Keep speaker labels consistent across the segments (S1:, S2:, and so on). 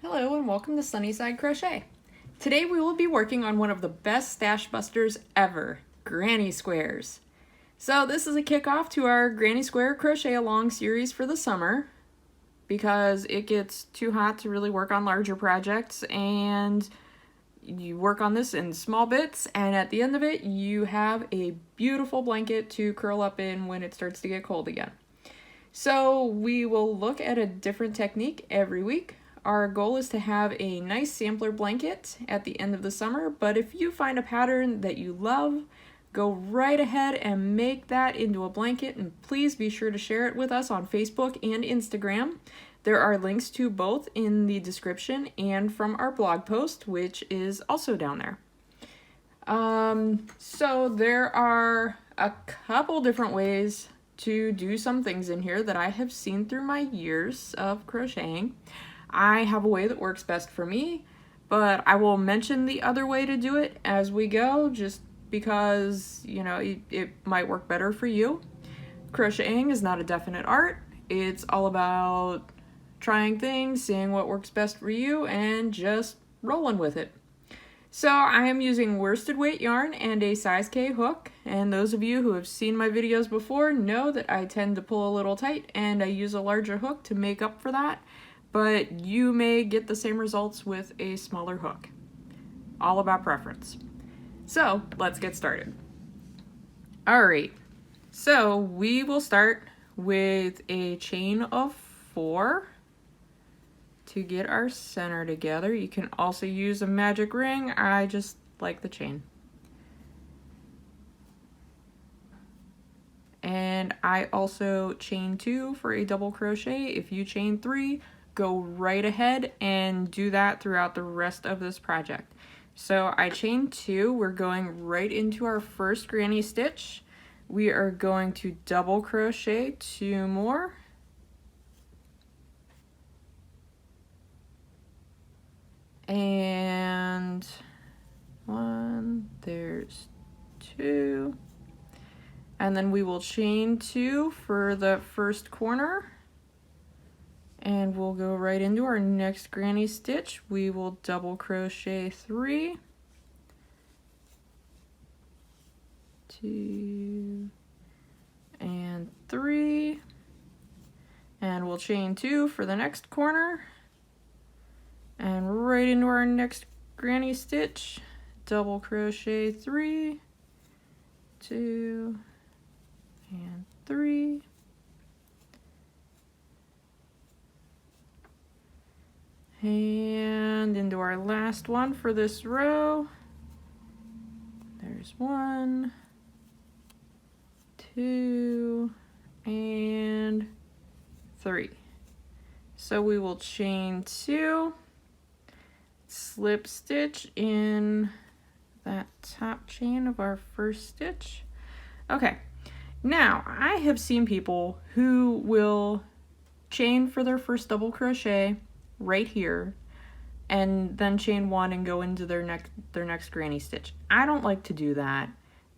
S1: Hello and welcome to Sunnyside Crochet. Today we will be working on one of the best stash busters ever, granny squares. So this is a kickoff to our granny square crochet along series for the summer because it gets too hot to really work on larger projects, and you work on this in small bits, and at the end of it you have a beautiful blanket to curl up in when it starts to get cold again. So we will look at a different technique every week. Our goal is to have a nice sampler blanket at the end of the summer, but if you find a pattern that you love, go right ahead and make that into a blanket, and please be sure to share it with us on Facebook and Instagram. There are links to both in the description and from our blog post, which is also down there. So there are a couple different ways to do some things in here that I have seen through my years of crocheting. I have a way that works best for me, but I will mention the other way to do it as we go, just because, you know, it might work better for you. Crocheting is not a definite art. It's all about trying things, seeing what works best for you, and just rolling with it. So I am using worsted weight yarn and a size K hook, and those of you who have seen my videos before know that I tend to pull a little tight and I use a larger hook to make up for that, but you may get the same results with a smaller hook. All about preference. So let's get started. Alright, so we will start with a chain of 4 to get our center together. You can also use a magic ring. I just like the chain. And I also chain 2 for a double crochet. If you chain 3, go right ahead and do that throughout the rest of this project. So I chain 2, we're going right into our first granny stitch. We are going to double crochet 2 more. And 1, there's 2. And then we will chain 2 for the first corner. And we'll go right into our next granny stitch. We will double crochet 3, 2, and 3, and we'll chain 2 for the next corner, and right into our next granny stitch, double crochet 3, 2, and 3. And into our last one for this row. There's 1, 2, and 3. So we will chain 2, slip stitch in that top chain of our first stitch. Okay, now I have seen people who will chain for their first double crochet right here and then chain 1 and go into their next granny stitch. I don't like to do that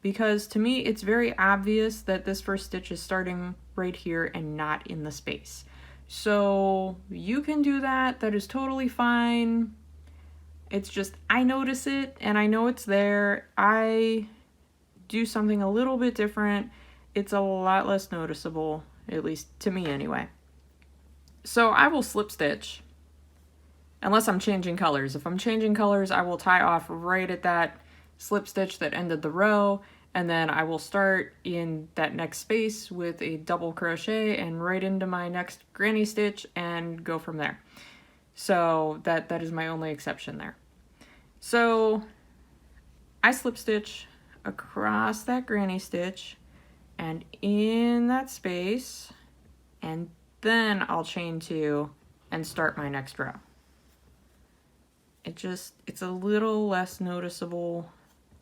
S1: because to me it's very obvious that this first stitch is starting right here and not in the space. So you can do that, that is totally fine. It's just I notice it and I know it's there. I do something a little bit different. It's a lot less noticeable, at least to me anyway. So I will slip stitch unless I'm changing colors. If I'm changing colors, I will tie off right at that slip stitch that ended the row, and then I will start in that next space with a double crochet and right into my next granny stitch and go from there. So that is my only exception there. So I slip stitch across that granny stitch and in that space, and then I'll chain 2 and start my next row. It's a little less noticeable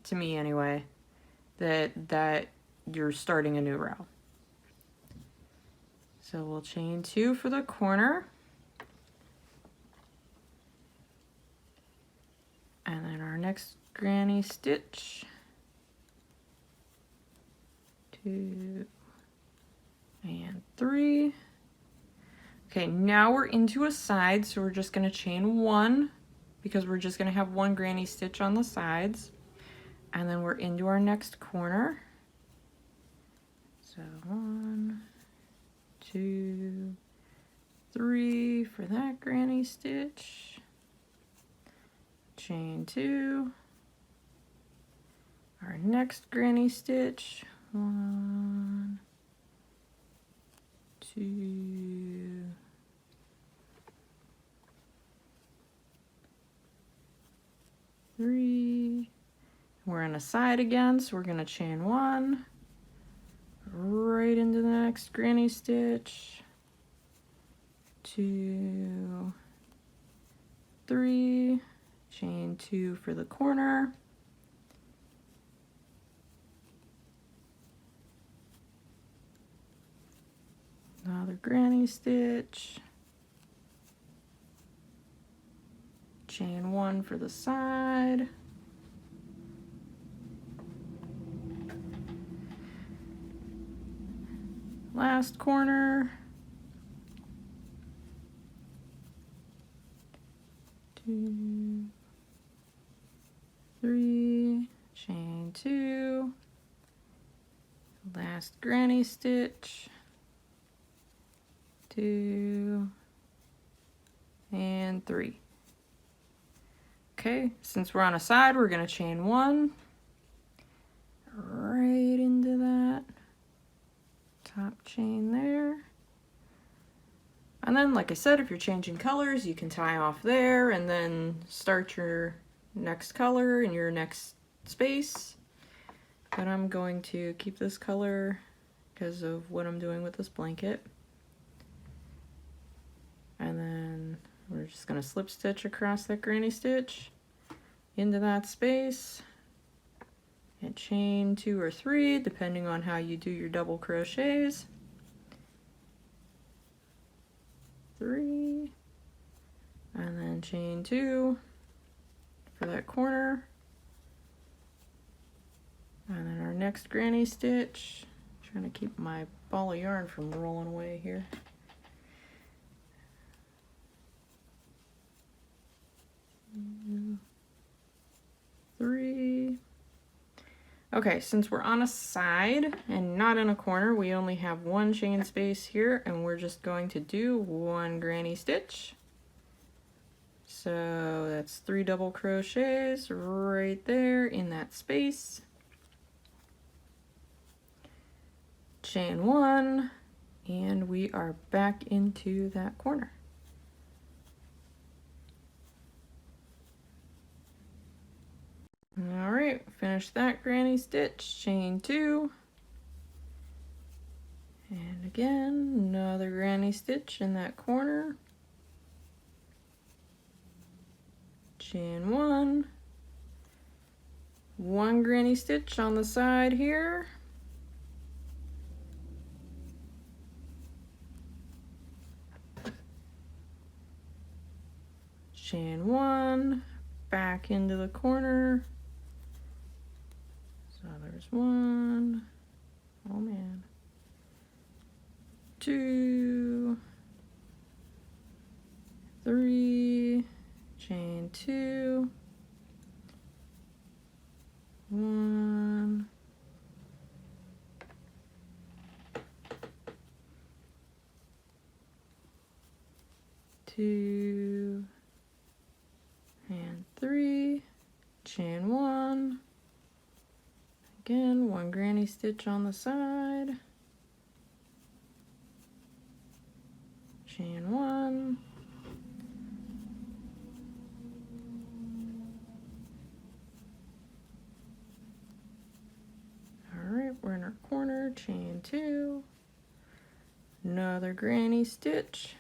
S1: to me anyway that you're starting a new row. So we'll chain 2 for the corner, and then our next granny stitch, 2 and 3. Okay, now we're into a side, so we're just going to chain 1 because we're just going to have 1 granny stitch on the sides. And then we're into our next corner. So 1, 2, 3 for that granny stitch. Chain 2. Our next granny stitch. 1, 2, 3. We're in a side again, so we're going to chain 1 right into the next granny stitch. 2, 3, chain 2 for the corner. Another granny stitch. Chain 1 for the side. Last corner. 2, 3, chain 2. Last granny stitch. 2 and 3. Okay, since we're on a side, we're going to chain 1 right into that top chain there. And then, like I said, if you're changing colors, you can tie off there and then start your next color in your next space. But I'm going to keep this color because of what I'm doing with this blanket. And then we're just going to slip stitch across that granny stitch into that space and chain 2 or 3 depending on how you do your double crochets. 3 and then chain 2 for that corner, and then our next granny stitch. I'm trying to keep my ball of yarn from rolling away here. 2, 3. Okay, since we're on a side and not in a corner, we only have 1 chain space here, and we're just going to do 1 granny stitch. So that's 3 double crochets right there in that space. Chain 1, and we are back into that corner. All right, finish that granny stitch, chain 2, and again another granny stitch in that corner, chain 1, 1 granny stitch on the side here, chain 1, back into the corner. So there's 1, oh man, 2, 3, chain 2, 1, 2, and 3, chain 1. Again, 1 granny stitch on the side, chain 1, alright, we're in our corner, chain 2, another granny stitch,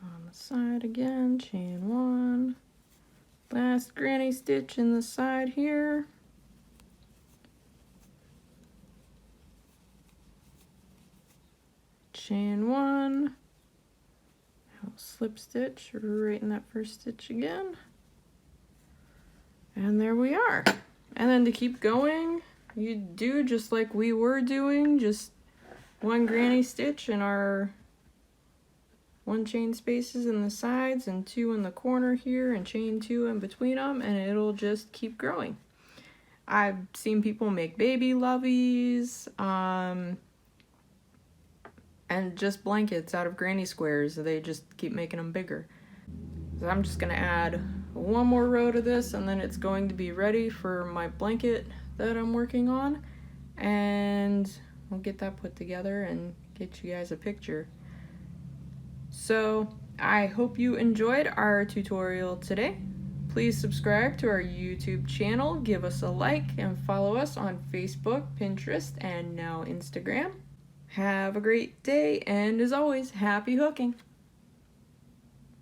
S1: on the side again, chain 1, last granny stitch in the side here, chain one, I'll slip stitch right in that first stitch again, and there we are. And then to keep going, you do just like we were doing, just one granny stitch in our one chain spaces in the sides and two in the corner here, and chain two in between them, and it'll just keep growing. I've seen people make baby loveys, and just blankets out of granny squares. They just keep making them bigger. So I'm just gonna add one more row to this, and then it's going to be ready for my blanket that I'm working on, and we'll get that put together and get you guys a picture. So I hope you enjoyed our tutorial today. Please subscribe to our YouTube channel, give us a like, and follow us on Facebook, Pinterest, and now Instagram. Have a great day, and as always, happy hooking!